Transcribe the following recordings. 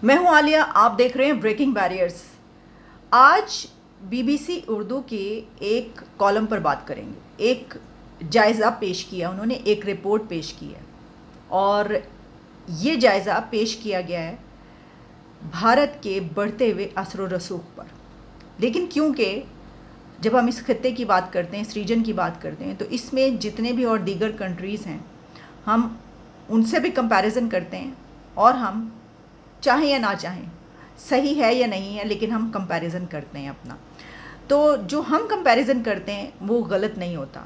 मैं हूं आलिया, आप देख रहे हैं ब्रेकिंग बैरियर्स। आज बीबीसी उर्दू के एक कॉलम पर बात करेंगे। एक जायज़ा पेश किया उन्होंने, एक रिपोर्ट पेश की है और ये जायज़ा पेश किया गया है भारत के बढ़ते हुए असर व रसूख पर। लेकिन क्योंकि जब हम इस खत्ते की बात करते हैं, इस रीजन की बात करते हैं, तो इसमें जितने भी और दीगर कंट्रीज़ हैं हम उनसे भी कंपैरिजन करते हैं और हम चाहें या ना चाहें, सही है या नहीं है, लेकिन हम कंपैरिजन करते हैं अपना। तो जो हम कंपैरिजन करते हैं वो गलत नहीं होता।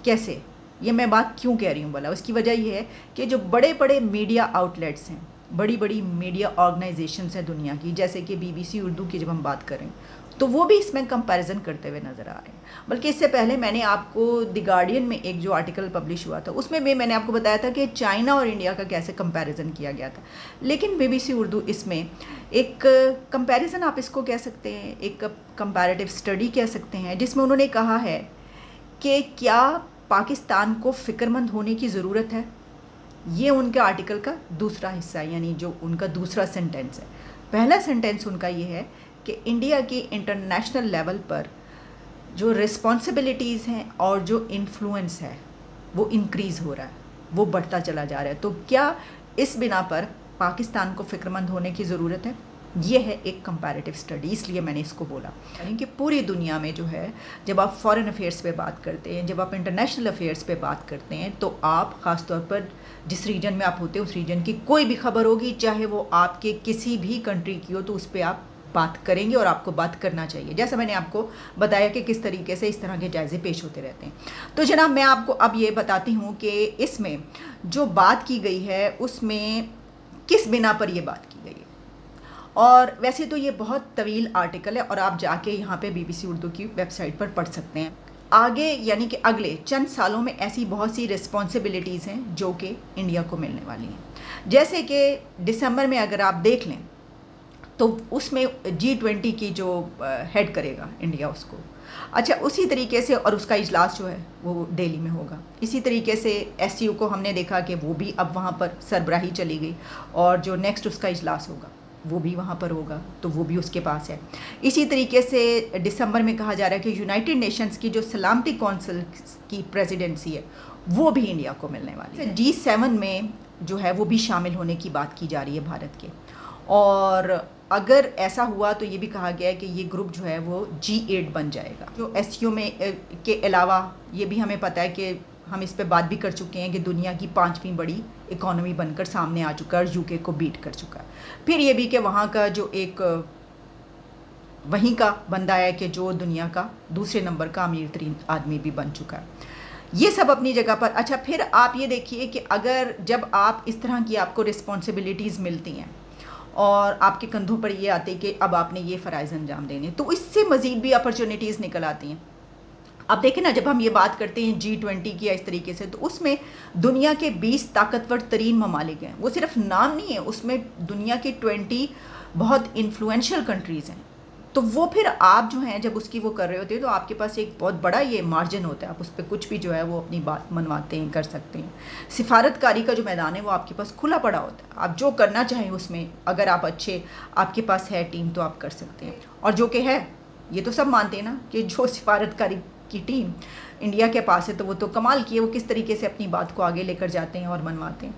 कैसे, ये मैं बात क्यों कह रही हूँ भला? उसकी वजह ये है कि जो बड़े बड़े मीडिया आउटलेट्स हैं, बड़ी बड़ी मीडिया ऑर्गेनाइजेशंस हैं दुनिया की, जैसे कि बीबीसी उर्दू की जब हम बात करें तो वो भी इसमें कंपैरिजन करते हुए नज़र आ रहे हैं। बल्कि इससे पहले मैंने आपको द गार्डियन में एक जो आर्टिकल पब्लिश हुआ था उसमें भी मैंने आपको बताया था कि चाइना और इंडिया का कैसे कंपैरिजन किया गया था। लेकिन बीबीसी उर्दू इसमें एक कंपैरिजन, आप इसको कह सकते हैं, एक कंपैरेटिव स्टडी कह सकते हैं, जिसमें उन्होंने कहा है कि क्या पाकिस्तान को फ़िक्रमंद होने की ज़रूरत है। ये उनके आर्टिकल का दूसरा हिस्सा है, यानी जो उनका दूसरा सेंटेंस है। पहला सेंटेंस उनका ये है कि इंडिया की इंटरनेशनल लेवल पर जो रिस्पॉन्सिबिलिटीज़ हैं और जो इन्फ्लुएंस है वो इंक्रीज़ हो रहा है, वो बढ़ता चला जा रहा है। तो क्या इस बिना पर पाकिस्तान को फ़िक्रमंद होने की ज़रूरत है? ये है एक कंपैरेटिव स्टडी, इसलिए मैंने इसको बोला। यानी कि पूरी दुनिया में जो है, जब आप फॉरेन अफेयर्स पे बात करते हैं, जब आप इंटरनेशनल अफेयर्स पे बात करते हैं, तो आप ख़ास तौर पर जिस रीजन में आप होते हैं उस रीजन की कोई भी खबर होगी, चाहे वो आपके किसी भी कंट्री की हो, तो उस पर आप बात करेंगे और आपको बात करना चाहिए। जैसा मैंने आपको बताया कि किस तरीके से इस तरह के जायज़े पेश होते रहते हैं। तो जनाब, मैं आपको अब ये बताती हूँ कि इसमें जो बात की गई है उसमें किस बिना पर ये बात की गई है। और वैसे तो ये बहुत तवील आर्टिकल है और आप जाके यहाँ पे बीबीसी उर्दू की वेबसाइट पर पढ़ सकते हैं। आगे यानी कि अगले चंद सालों में ऐसी बहुत सी रिस्पॉन्सिबिलिटीज़ हैं जो कि इंडिया को मिलने वाली हैं। जैसे कि दिसंबर में अगर आप देख लें तो उसमें G20 की जो हेड करेगा इंडिया उसको, अच्छा उसी तरीके से, और उसका इजलास जो है वो दिल्ली में होगा। इसी तरीके से SCO को हमने देखा कि वो भी अब वहाँ पर सरबराही चली गई और जो नेक्स्ट उसका इजलास होगा वो भी वहाँ पर होगा, तो वो भी उसके पास है। इसी तरीके से दिसंबर में कहा जा रहा है कि यूनाइटेड नेशंस की जो सलामती कौंसिल की प्रेसिडेंसी है वो भी इंडिया को मिलने वाली है। G7 में जो है वो भी शामिल होने की बात की जा रही है भारत के। और अगर ऐसा हुआ तो ये भी कहा गया है कि ये ग्रुप जो है वो G8 बन जाएगा। जो SCO में के अलावा ये भी हमें पता है कि हम इस पे बात भी कर चुके हैं कि दुनिया की 5वीं बड़ी इकोनॉमी बनकर सामने आ चुका है और UK को बीट कर चुका है। फिर ये भी कि वहाँ का जो एक वहीं का बंदा है कि जो दुनिया का दूसरे नंबर का अमीर तरीन आदमी भी बन चुका है। ये सब अपनी जगह पर। अच्छा, फिर आप ये देखिए कि अगर जब आप इस तरह की आपको रिस्पॉन्सिबिलिटीज़ मिलती हैं और आपके कंधों पर ये आते कि अब आपने ये फ़राइज़ अंजाम देने, तो इससे मज़ीद भी अपॉर्चुनिटीज़ निकल आती हैं। अब देखें ना, जब हम ये बात करते हैं G20 की इस तरीके से, तो उसमें दुनिया के 20 ताकतवर तरीन ममालिक हैं। वो सिर्फ नाम नहीं है, उसमें दुनिया की 20 बहुत इन्फ्लुएंशियल कंट्रीज़ हैं। तो वो फिर आप जो हैं जब उसकी वो कर रहे होते हैं तो आपके पास एक बहुत बड़ा ये मार्जिन होता है, आप उस पर कुछ भी जो है वो अपनी बात मनवाते हैं, कर सकते हैं। सिफारतकारी का जो मैदान है वो आपके पास खुला पड़ा होता है, आप जो करना चाहें उसमें, अगर आप अच्छे आपके पास है टीम तो आप कर सकते हैं। और जो कि है, ये तो सब मानते हैं ना कि जो सिफारतकारी की टीम इंडिया के पास है तो वो तो कमाल की है, वो किस तरीके से अपनी बात को आगे लेकर जाते हैं और मनवाते हैं।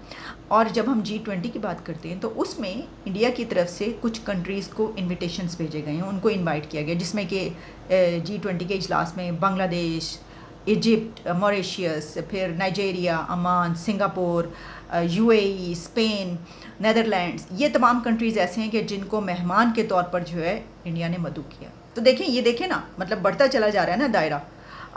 और जब हम G20 की बात करते हैं तो उसमें इंडिया की तरफ से कुछ कंट्रीज़ को इन्विटेशंस भेजे गए हैं, उनको इनवाइट किया गया, जिसमें कि G20 के इजलास में बांग्लादेश, इजिप्ट, मॉरिशियस, फिर नाइजीरिया, अमान, सिंगापुर, UAE, स्पेन, नीदरलैंड्स, ये तमाम कंट्रीज़ ऐसे हैं कि जिनको मेहमान के तौर पर जो है इंडिया ने मदऊ किया। तो देखें, ये देखें ना, मतलब बढ़ता चला जा रहा है ना दायरा।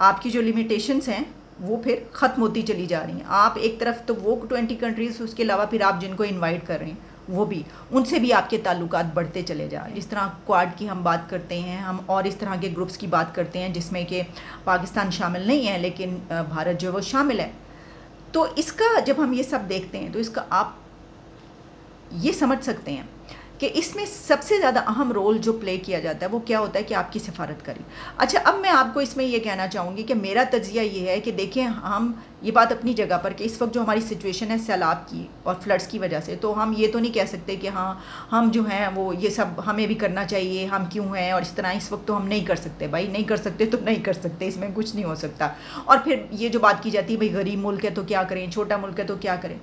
आपकी जो लिमिटेशंस हैं वो फिर ख़त्म होती चली जा रही हैं। आप एक तरफ तो वो 20 कंट्रीज़, उसके अलावा फिर आप जिनको इनवाइट कर रहे हैं वो भी, उनसे भी आपके ताल्लुकात बढ़ते चले जा रहे हैं। जिस तरह क्वाड की हम बात करते हैं, हम और इस तरह के ग्रुप्स की बात करते हैं जिसमें कि पाकिस्तान शामिल नहीं है लेकिन भारत जो है वो शामिल है। तो इसका जब हम ये सब देखते हैं तो इसका आप ये समझ सकते हैं कि इसमें सबसे ज़्यादा अहम रोल जो प्ले किया जाता है वो क्या होता है कि आपकी सिफारत करी। अच्छा, अब मैं आपको इसमें ये कहना चाहूँगी कि मेरा तजिया ये है कि देखें, हम ये बात अपनी जगह पर कि इस वक्त जो हमारी सिचुएशन है सैलाब की और फ्लड्स की वजह से, तो हम ये तो नहीं कह सकते कि हाँ हम जो हैं वो ये सब हमें भी करना चाहिए, हम क्यों हैं और इस तरह। इस वक्त तो हम नहीं कर सकते भाई, नहीं कर सकते तो नहीं कर सकते, इसमें कुछ नहीं हो सकता। और फिर ये जो बात की जाती है भाई गरीब मुल्क है तो क्या करें, छोटा मुल्क है तो क्या करें,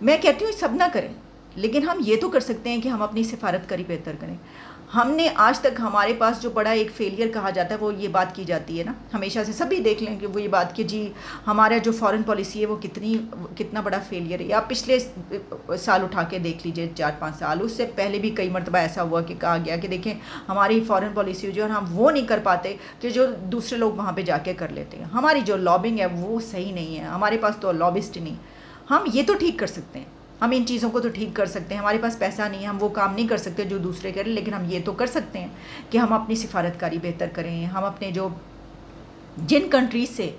मैं कहती हूँ सब ना करें, लेकिन हम ये तो कर सकते हैं कि हम अपनी सिफारतकारी बेहतर करें। हमने आज तक, हमारे पास जो बड़ा एक फेलियर कहा जाता है वो ये बात की जाती है ना हमेशा से, सभी देख लें कि वो ये बात कि जी हमारा जो फॉरेन पॉलिसी है वो कितना बड़ा फेलियर है। आप पिछले साल उठा के देख लीजिए, 4-5 साल, उससे पहले भी कई मरतबा ऐसा हुआ कि कहा गया कि देखें हमारी फॉरेन पॉलिसी जो है हम वो नहीं कर पाते कि जो दूसरे लोग वहाँ पर जाके कर लेते हैं। हमारी जो लॉबिंग है वो सही नहीं है, हमारे पास तो लॉबिस्ट नहीं। हम ये तो ठीक कर सकते हैं, हम इन चीज़ों को तो ठीक कर सकते हैं। हमारे पास पैसा नहीं है, हम वो काम नहीं कर सकते जो दूसरे करें, लेकिन हम ये तो कर सकते हैं कि हम अपनी सिफारतकारी बेहतर करें। हम अपने जिन कंट्रीज़ से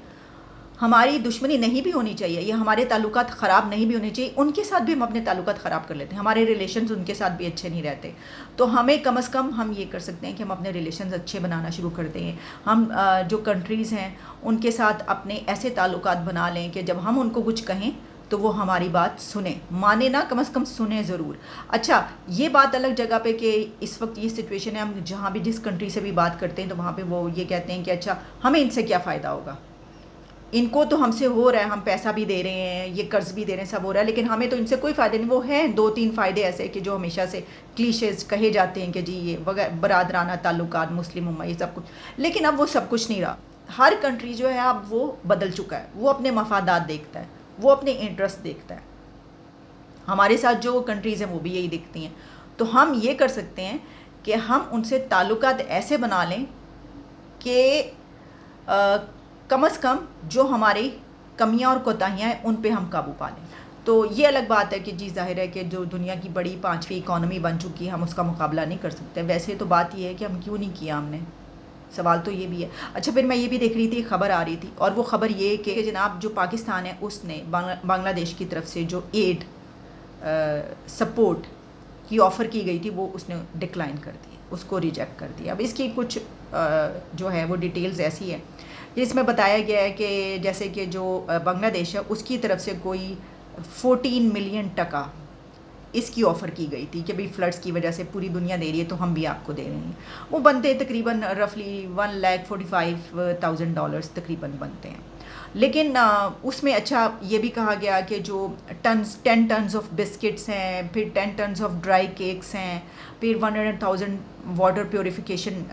हमारी दुश्मनी नहीं भी होनी चाहिए या हमारे ताल्लुकात ख़राब नहीं भी होने चाहिए, उनके साथ भी हम अपने ताल्लुकात ख़राब कर लेते हैं, हमारे रिलेशंस उनके साथ भी अच्छे नहीं रहते। तो हमें कम से कम हम ये कर सकते हैं कि हम अपने रिलेशंस अच्छे बनाना शुरू कर दें। हम जो कंट्रीज़ हैं उनके साथ अपने ऐसे ताल्लुकात बना लें कि जब हम उनको कुछ कहें तो वो हमारी बात सुने, माने ना, कम से कम सुने ज़रूर। अच्छा, ये बात अलग जगह पे कि इस वक्त ये सिचुएशन है, हम जहाँ भी जिस कंट्री से भी बात करते हैं तो वहाँ पे वो ये कहते हैं कि अच्छा हमें इनसे क्या फ़ायदा होगा, इनको तो हमसे हो रहा है, हम पैसा भी दे रहे हैं, ये कर्ज भी दे रहे हैं, सब हो रहा है, लेकिन हमें तो इनसे कोई फ़ायदा नहीं। वो हैं 2-3 फ़ायदे ऐसे कि जो हमेशा से क्लीशेज कहे जाते हैं कि जी ये बरादराना ताल्लुकात, मुस्लिम उम्मा, ये सब कुछ, लेकिन अब वो सब कुछ नहीं रहा। हर कंट्री जो है अब वो बदल चुका है, वो अपने मफादात देखता है, वो अपने इंटरेस्ट देखता है। हमारे साथ जो कंट्रीज़ हैं वो भी यही देखती हैं। तो हम ये कर सकते हैं कि हम उनसे ताल्लुकात ऐसे बना लें कि कम से कम जो हमारी कमियां और कोताहियाँ हैं उन पे हम काबू पा लें। तो ये अलग बात है कि जी जाहिर है कि जो दुनिया की बड़ी 5वीं इकॉनमी बन चुकी है, हम उसका मुकाबला नहीं कर सकते। वैसे तो बात ये है कि हम क्यों नहीं किया, हमने, सवाल तो ये भी है। अच्छा, फिर मैं ये भी देख रही थी, खबर आ रही थी, और वो खबर ये कि जनाब जो पाकिस्तान है उसने बांग्लादेश की तरफ से जो एड सपोर्ट की ऑफ़र की गई थी वो उसने डिक्लाइन कर दी, उसको रिजेक्ट कर दिया। अब इसकी कुछ जो है वो डिटेल्स ऐसी है जिसमें बताया गया है कि जैसे कि जो बांग्लादेश है उसकी तरफ से कोई 14 मिलियन टका इसकी ऑफ़र की गई थी कि भाई फ्लड्स की वजह से पूरी दुनिया दे रही है तो हम भी आपको दे रहे हैं। वो बनते तकरीबन रफली $1,45,000 तकरीबन बनते हैं। लेकिन उसमें अच्छा ये भी कहा गया कि जो 10 टन्स ऑफ बिस्किट्स हैं, फिर 10 टन्स ऑफ ड्राई केक्स हैं, फिर 100,000 वाटर प्योरीफिकेशन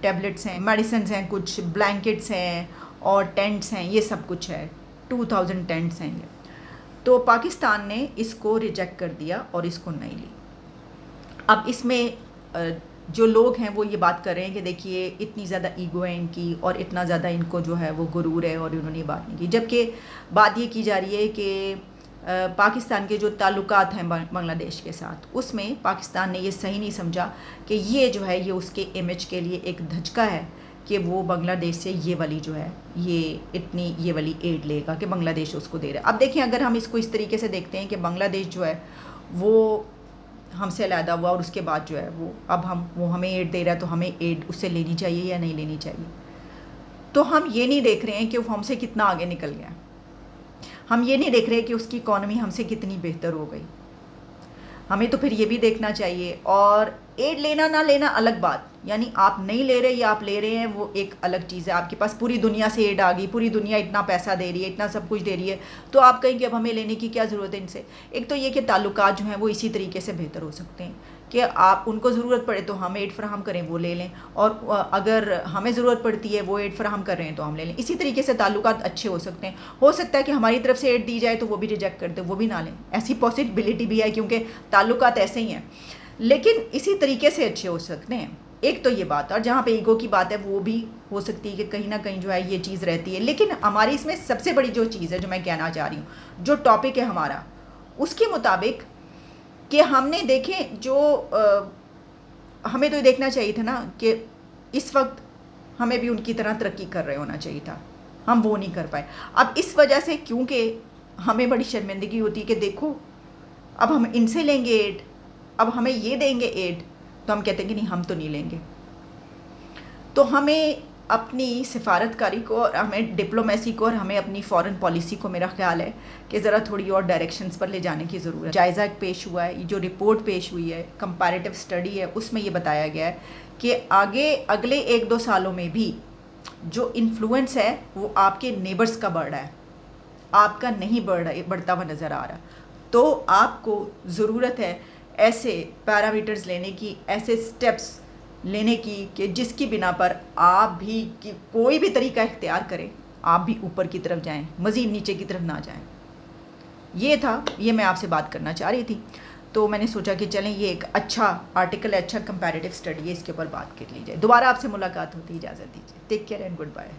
टैबलेट्स हैं, मेडिसिन हैं, कुछ ब्लैंकेट्स हैं और टेंट्स हैं, ये सब कुछ है। 2000 टेंट्स हैं ये। तो पाकिस्तान ने इसको रिजेक्ट कर दिया और इसको नहीं ली। अब इसमें जो लोग हैं वो ये बात कर रहे हैं कि देखिए इतनी ज़्यादा ईगो है इनकी और इतना ज़्यादा इनको जो है वो गुरूर है और इन्होंने ये बात नहीं की। जबकि बात ये की जा रही है कि पाकिस्तान के जो ताल्लुकात हैं बांग्लादेश के साथ, उसमें पाकिस्तान ने ये सही नहीं समझा कि ये जो है ये उसके इमेज के लिए एक धचका है कि वो बांग्लादेश से ये वाली जो है ये वाली एड लेगा कि बांग्लादेश उसको दे रहा है। अब देखिए, अगर हम इसको इस तरीके से देखते हैं कि बांग्लादेश जो है वो हमसे अलहदा हुआ और उसके बाद जो है वो हमें एड दे रहा है, तो हमें एड उससे लेनी चाहिए या नहीं लेनी चाहिए। तो हम ये नहीं देख रहे हैं कि वो हमसे कितना आगे निकल गया, हम ये नहीं देख रहे कि उसकी इकॉनमी हमसे कितनी बेहतर हो गई। हमें तो फिर ये भी देखना चाहिए। और एड लेना ना लेना अलग बात, यानी आप नहीं ले रहे या आप ले रहे हैं वो एक अलग चीज़ है। आपके पास पूरी दुनिया से एड आ गई, पूरी दुनिया इतना पैसा दे रही है, इतना सब कुछ दे रही है, तो आप कहेंगे अब हमें लेने की क्या ज़रूरत है इनसे। एक तो ये कि ताल्लुकात जो हैं वो इसी तरीके से बेहतर हो सकते हैं कि आप उनको ज़रूरत पड़े तो हम एड फराहम करें, वो ले लें, और अगर हमें ज़रूरत पड़ती है वो एड फराहम कर रहे हैं तो हम ले लें। इसी तरीके से ताल्लुकात अच्छे हो सकते हैं। हो सकता है कि हमारी तरफ से एड दी जाए तो वो भी रिजेक्ट कर दे, वो भी ना लें, ऐसी पॉसिबिलिटी भी है क्योंकि ताल्लुकात ऐसे ही हैं। लेकिन इसी तरीके से अच्छे हो सकते हैं, एक तो ये बात। और जहाँ पे ईगो की बात है वो भी हो सकती है कि कहीं ना कहीं जो है ये चीज़ रहती है। लेकिन हमारी इसमें सबसे बड़ी जो चीज़ है जो मैं कहना चाह रही हूँ, जो टॉपिक है हमारा, उसके मुताबिक कि हमने देखें जो हमें तो देखना चाहिए था ना कि इस वक्त हमें भी उनकी तरह तरक्की कर रहे होना चाहिए था, हम वो नहीं कर पाए। अब इस वजह से क्योंकि हमें बड़ी शर्मिंदगी होती है कि देखो अब हम इनसे लेंगे एड अब हमें ये देंगे एड, तो हम कहते हैं कि नहीं हम तो नहीं लेंगे। तो हमें अपनी सिफारतकारी को और हमें डिप्लोमेसी को और हमें अपनी फ़ॉरेन पॉलिसी को, मेरा ख्याल है कि ज़रा थोड़ी और डायरेक्शंस पर ले जाने की ज़रूरत है। जायज़ा पेश हुआ है, ये जो रिपोर्ट पेश हुई है, कंपैरेटिव स्टडी है, उसमें ये बताया गया है कि आगे अगले 1-2 सालों में भी जो इन्फ्लुएंस है वो आपके नेबर्स का बढ़ रहा है, आपका नहीं बढ़ता हुआ नज़र आ रहा। तो आपको ज़रूरत है ऐसे पैरामीटर्स लेने की, ऐसे स्टेप्स लेने की कि जिसकी बिना पर आप भी कोई भी तरीका इख्तियार करें, आप भी ऊपर की तरफ जाएं, मज़ीद नीचे की तरफ ना जाएं। ये मैं आपसे बात करना चाह रही थी। तो मैंने सोचा कि चलें ये एक अच्छा आर्टिकल है, अच्छा कंपैरेटिव स्टडी है, इसके ऊपर बात कर ली जाए। दोबारा आपसे मुलाकात होती है, इजाज़त दीजिए। Take care and good bye.